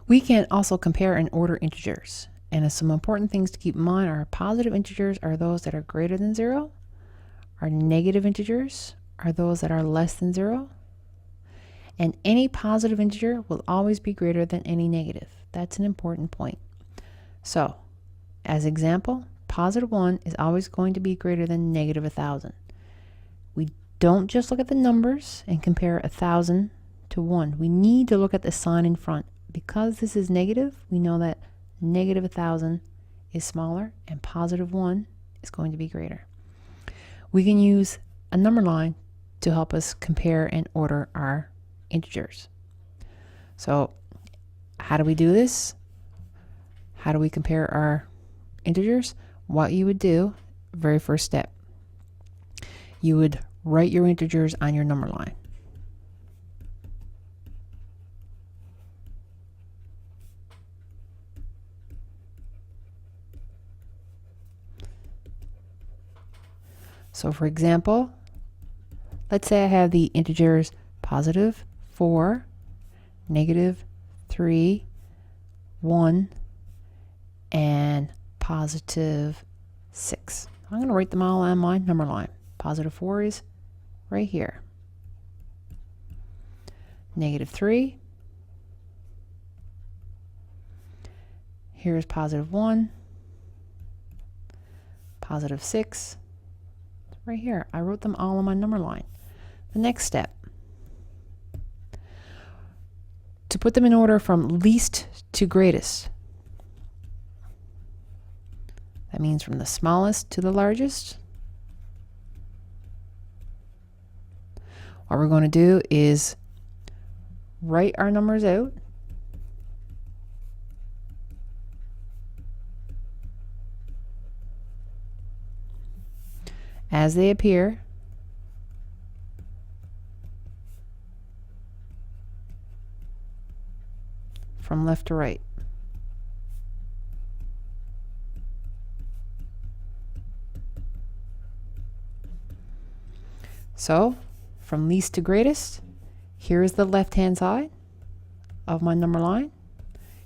We can also compare and order integers. And some important things to keep in mind are positive integers are those that are greater than 0. Our negative integers are those that are less than 0. And any positive integer will always be greater than any negative. That's an important point. So, as example, positive 1 is always going to be greater than negative 1,000. We don't just look at the numbers and compare 1,000 to 1. We need to look at the sign in front. Because this is negative, we know that negative 1,000 is smaller and positive 1 is going to be greater. We can use a number line to help us compare and order our integers. So how do we do this? How do we compare our integers? What you would do, very first step, you would write your integers on your number line. So for example, let's say I have the integers positive 4, negative 3, 1, and positive 6. I'm going to write them all on my number line. Positive 4 is right here. Negative 3. Here's positive 1. Positive 6. Right here. I wrote them all on my number line. The next step, to put them in order from least to greatest. That means from the smallest to the largest. What we're going to do is write our numbers out. As they appear. From left to right. So, from least to greatest, here is the left-hand side of my number line.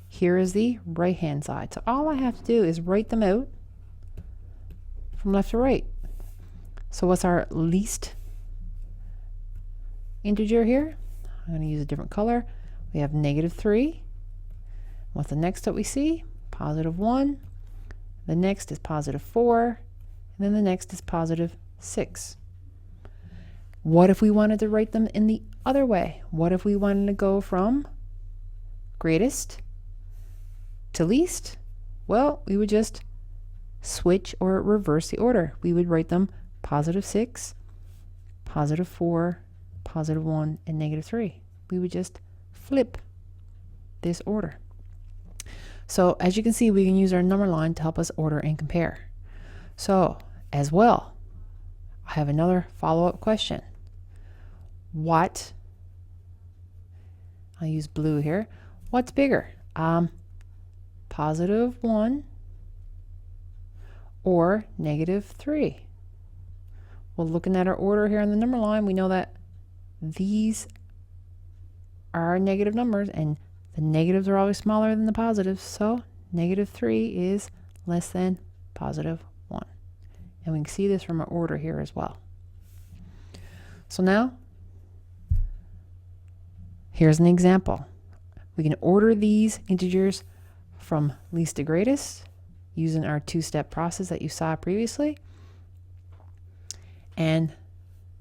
Here is the right-hand side. So all I have to do is write them out from left to right. So what's our least integer here? I'm going to use a different color. We have negative 3. What's the next that we see? Positive 1. The next is positive 4. And then the next is positive 6. What if we wanted to write them in the other way? What if we wanted to go from greatest to least? Well, we would just switch or reverse the order. We would write them positive 6, positive 4, positive 1, and negative 3. We would just flip this order. So as you can see, we can use our number line to help us order and compare. So as well, I have another follow-up question. What, I'll use blue here, what's bigger? Positive 1 or negative 3? Well, looking at our order here on the number line, we know that these are negative numbers and the negatives are always smaller than the positives. So negative 3 is less than positive 1. And we can see this from our order here as well. So now, here's an example. We can order these integers from least to greatest using our two-step process that you saw previously, and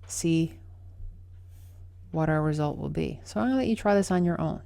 see what our result will be. So I'm going to let you try this on your own.